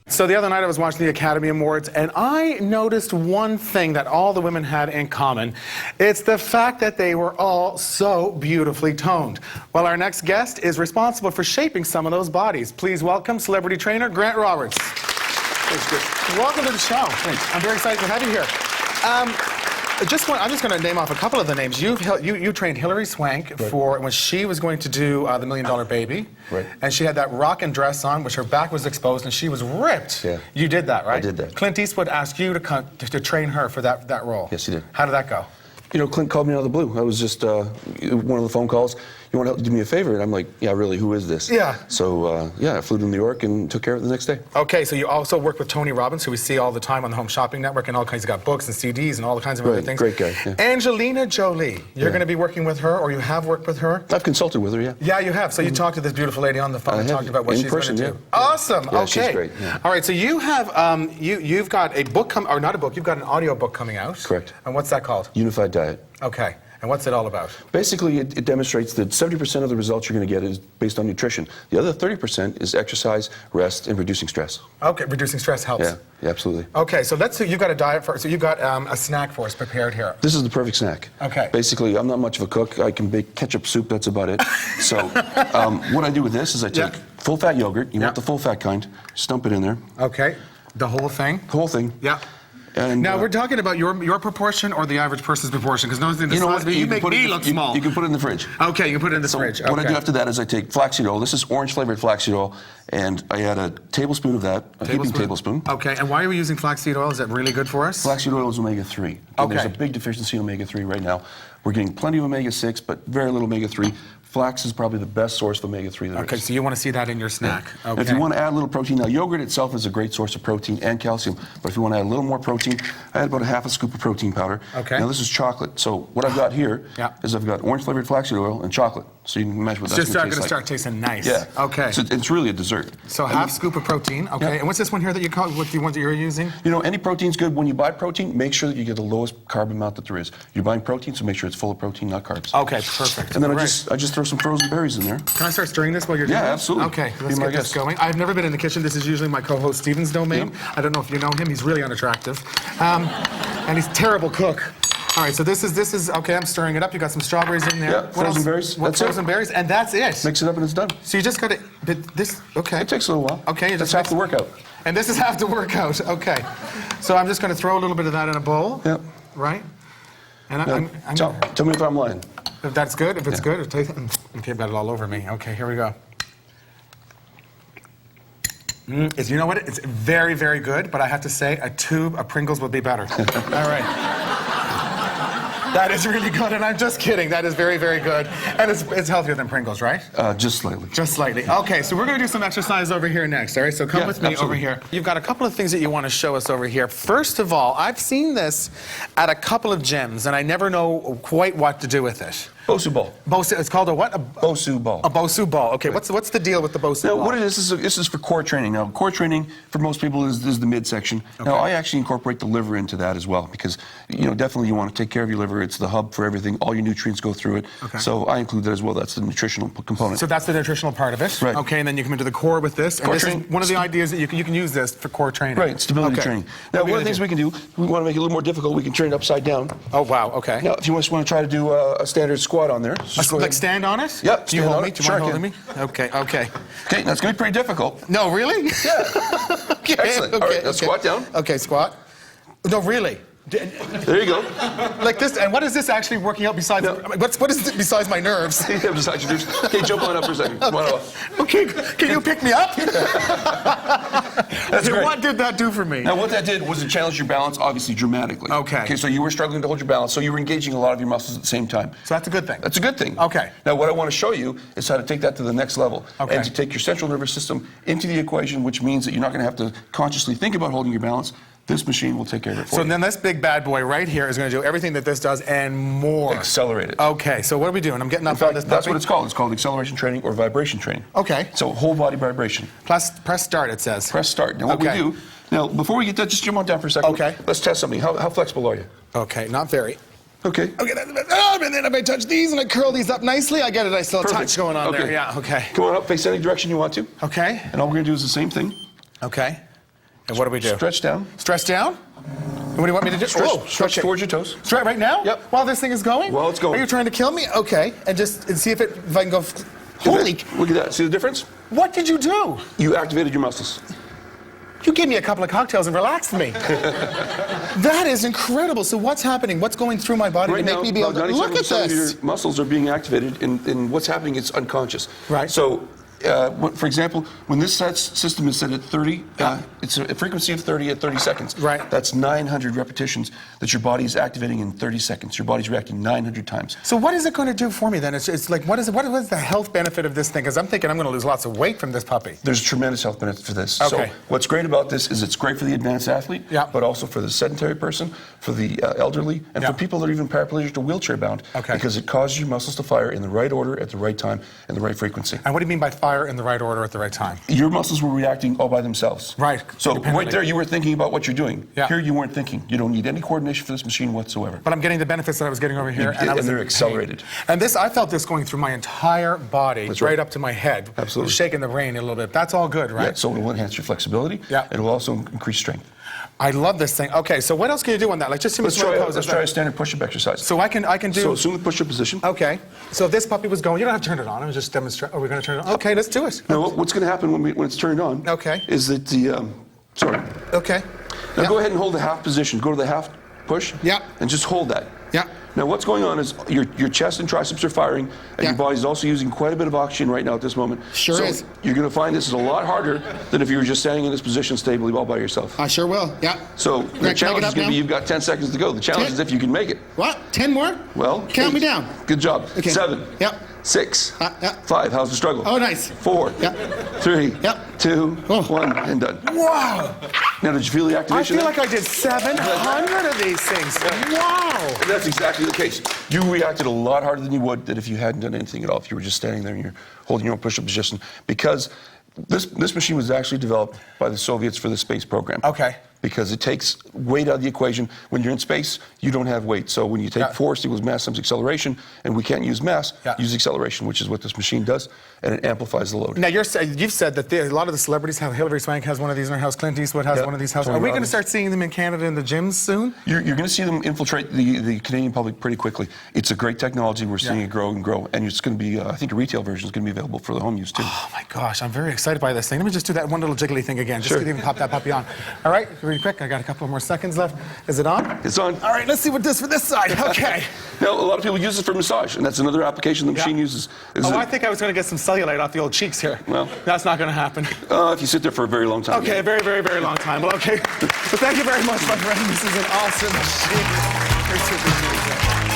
So the other night I was watching the Academy Awards and I noticed one thing that all the women had in common. It's the fact that they were all so beautifully toned. Well, our next guest is responsible for shaping some of those bodies. Please welcome celebrity trainer Grant Roberts. Welcome to the show. Thanks. I'm very excited to have you here. I'm just going to name off a couple of the names. You trained Hilary Swank for when she was going to do the $1 Million Baby. Right. And she had that rockin' dress on, which her back was exposed, and she was ripped. Yeah. You did that, right? I did that. Clint Eastwood asked you to train her for that role. Yes, he did. How did that go? You know, Clint called me out of the blue. I was just one of the phone calls. You want to do me a favor? And I'm like, yeah, really, who is this? Yeah. So, yeah, I flew to New York and took care of it the next day. Okay, so you also work with Tony Robbins, who we see all the time on the Home Shopping Network, and all kinds. He's got books and CDs and all kinds of other things. Great guy. Yeah. Angelina Jolie. You're going to be working with her, or you have worked with her? I've consulted with her, yeah. Yeah, you have. So you talked to this beautiful lady on the phone and talked about what she's going to do. Yeah. Awesome. Yeah, okay. she's great. Yeah. All right. So you have you've got a book or not a book. You've got an audio book coming out. Correct. And what's that called? Unified Diet. Okay. And what's it all about? Basically, it demonstrates that 70% of the results you're going to get is based on nutrition. The other 30% is exercise, rest, and reducing stress. Okay, reducing stress helps. Yeah, absolutely. Okay, so let's say you've got a diet for. So you've got a snack for us prepared here. This is the perfect snack. Okay. Basically, I'm not much of a cook. I can bake ketchup soup. That's about it. So, what I do with this is I take full-fat yogurt. You want the full-fat kind. Stump it in there. Okay. The whole thing. The whole thing. Yeah. And, now we're talking about your proportion or the average person's proportion, because you make me look small. You can put it in the fridge. Okay, you can put it in the fridge. What I do after that is I take flaxseed oil. This is orange-flavored flaxseed oil, and I add a tablespoon of that, a heaping tablespoon. Okay, and why are we using flaxseed oil? Is that really good for us? Flaxseed oil is omega-3. Okay. There's a big deficiency in omega-3 right now. We're getting plenty of omega-6, but very little omega-3. Flax is probably the best source of omega-3 there is. Okay, so you want to see that in your snack. Yeah. Okay. If you want to add a little protein, now yogurt itself is a great source of protein and calcium, but if you want to add a little more protein, I add about a half a scoop of protein powder. Okay. Now this is chocolate, so what I've got here is I've got orange-flavored flaxseed oil and chocolate, so you can imagine what that's going to taste like. It's going to start tasting nice. Yeah. Okay. So it's really a dessert. So half scoop of protein, okay. Yeah. And what's this one here that you call, what the one that you're using? You know, any protein's good. When you buy protein, make sure that you get the lowest carb amount that there is. You're buying protein, so make sure it's full of protein, not carbs. Okay, perfect. And then I just throw some frozen berries in there. Can I start stirring this while you're doing Yeah, this? absolutely. Okay, let's get this going. I've never been in the kitchen. This is usually my co-host Steven's domain. I don't know if you know him. He's really unattractive. And he's a terrible cook. All right, so this is okay, I'm stirring it up. You got some strawberries in there. Yeah, frozen berries. That's frozen berries, and that's it. Mix it up and it's done. So you just got to, okay. It takes a little while. Okay. That's half the workout. And this is half the workout, okay. So I'm just going to throw a little bit of that in a bowl. Yep. Right? And tell me if I'm lying. If that's good, if it's good, okay, I've got it all over me. Okay, here we go. You know what? It's very, very good, but I have to say a tube of Pringles would be better. All right. That is really good, and I'm just kidding. That is very, very good. And it's healthier than Pringles, right? Just slightly. Just slightly. Okay, so we're going to do some exercise over here next, all right? So come with me over here. You've got a couple of things that you want to show us over here. First of all, I've seen this at a couple of gyms, and I never know quite what to do with it. Bosu ball. It's called a what? A Bosu ball. A Bosu ball. Okay, what's the deal with the Bosu ball? Now, what it is this is for core training. Now, core training for most people is the midsection. Okay. Now, I actually incorporate the liver into that as well because, definitely you want to take care of your liver. It's the hub for everything. All your nutrients go through it. Okay. So I include that as well. That's the nutritional component. So that's the nutritional part of it. Right. Okay, and then you come into the core with this. And this is one of the ideas that you can use this for core training. Right, stability training. Now, one of the things we can do, we want to make it a little more difficult. We can turn it upside down. Oh, wow, okay. Now, if you just want to try to do a standard squat on there. Like stand on it? Yep. Do you hold me? Do you mind holding me? Okay, okay. Okay, that's going to be pretty difficult. No, really? Yeah. Okay. Excellent. All right, now squat down. Okay, squat. No, really? There you go. Like this, and what is this actually working out besides, what is it besides my nerves? Besides your nerves. Okay, jump on up for a second. Come on up. Okay, can you pick me up? That's great. What did that do for me? Now, what that did was it challenged your balance, obviously, dramatically. Okay. Okay, so you were struggling to hold your balance, so you were engaging a lot of your muscles at the same time. So that's a good thing. That's a good thing. Okay. Now, what I want to show you is how to take that to the next level. Okay. And to take your central nervous system into the equation, which means that you're not going to have to consciously think about holding your balance. This machine will take care of it for you. So then this big bad boy right here is going to do everything that this does and more. Accelerate it. Okay, so what are we doing? I'm getting up on this puppy. That's what it's called. It's called acceleration training or vibration training. Okay. So whole body vibration. Press start, it says. Press start. Now what we do, before we get that, just jump on down for a second. Okay. Let's test something. How flexible are you? Okay, not very. Okay. Okay, and then if I touch these and I curl these up nicely, I get it. I still have touch going on there. Yeah, okay. Come on up, face any direction you want to. Okay. And all we're going to do is the same thing. Okay. And what do we do? Stretch down. Stretch down? And what do you want me to do? Stretch towards your toes. Stretch right now? Yep. While this thing is going? While it's going. Are you trying to kill me? Okay. And see if I can go. Holy. Look at that. See the difference? What did you do? You activated your muscles. You gave me a couple of cocktails and relaxed me. That is incredible. So what's happening? What's going through my body to make me be able to look at this? 97% of your muscles are being activated, and what's happening is unconscious. Right. So, for example, when this system is set at 30, it's a frequency of 30 at 30 seconds. Right. That's 900 repetitions that your body is activating in 30 seconds. Your body's reacting 900 times. So what is it going to do for me then? It's like, what is the health benefit of this thing? Because I'm thinking I'm going to lose lots of weight from this puppy. There's tremendous health benefit for this. Okay. So what's great about this is it's great for the advanced athlete, but also for the sedentary person, for the elderly, and for people that are even paraplegic or wheelchair bound, because it causes your muscles to fire in the right order, at the right time, and the right frequency. And what do you mean by fire in the right order at the right time? Your muscles were reacting all by themselves. Right. So right there you were thinking about what you're doing. Yeah. Here you weren't thinking. You don't need any coordination for this machine whatsoever. But I'm getting the benefits that I was getting over here. And they're accelerated. And this, I felt this going through my entire body, right up to my head. Absolutely. Shaking the brain a little bit. That's all good, right? Yeah, so it will enhance your flexibility. Yeah. It will also increase strength. I love this thing. Okay, so what else can you do on that? Like, just let's try a standard push-up exercise. So I can do. So assume the push-up position. Okay. So if this puppy was going, you don't have to turn it on. I was just demonstrating. Are we going to turn it on? Okay, let's do it. Now, what's going to happen when it's turned on? Is that the sorry. Okay. Now go ahead and hold the half position. Go to the half push. Yeah. And just hold that. Yeah. Now what's going on is your chest and triceps are firing, and your body's also using quite a bit of oxygen right now at this moment. Sure is. You're going to find this is a lot harder than if you were just standing in this position stably all by yourself. I sure will. Yeah. So the challenge is going to be you've got 10 seconds to go. The challenge is if you can make it. What? 10 more? Well, count me down. Good job. Okay. 7. Yep. 6. Yeah. 5. How's the struggle? Oh, nice. 4. Yep. 3. Yep. 2. 1, and done. Wow. Now, did you feel the activation? I feel like I did 700 of these things. Wow. And that's exactly the case. You reacted a lot harder than you would if you hadn't done anything at all, if you were just standing there and you're holding your own push-up position, because this machine was actually developed by the Soviets for the space program. Okay. Because it takes weight out of the equation. When you're in space, you don't have weight. So when you take force equals mass times acceleration, and we can't use mass, use acceleration, which is what this machine does, and it amplifies the load. Now, you've said that a lot of the celebrities have. Hillary Swank has one of these in her house. Clint Eastwood has one of these houses. Are we going to start seeing them in Canada in the gyms soon? You're going to see them infiltrate the Canadian public pretty quickly. It's a great technology. We're seeing it grow and grow. And it's going to be, I think a retail version is going to be available for the home use, too. Oh, my gosh. I'm very excited by this thing. Let me just do that one little jiggly thing again. Just to even pop that puppy on. All right, really quick. I got a couple more seconds left. Is it on? It's on. All right, let's see what this for this side. Okay. Now, a lot of people use it for massage, and that's another application the machine uses. I think I was going to get some cellulite off the old cheeks here. Well, that's not going to happen. If you sit there for a very long time. Okay, a very, very, very long time. Well, okay. So thank you very much, my friend. This is an awesome machine.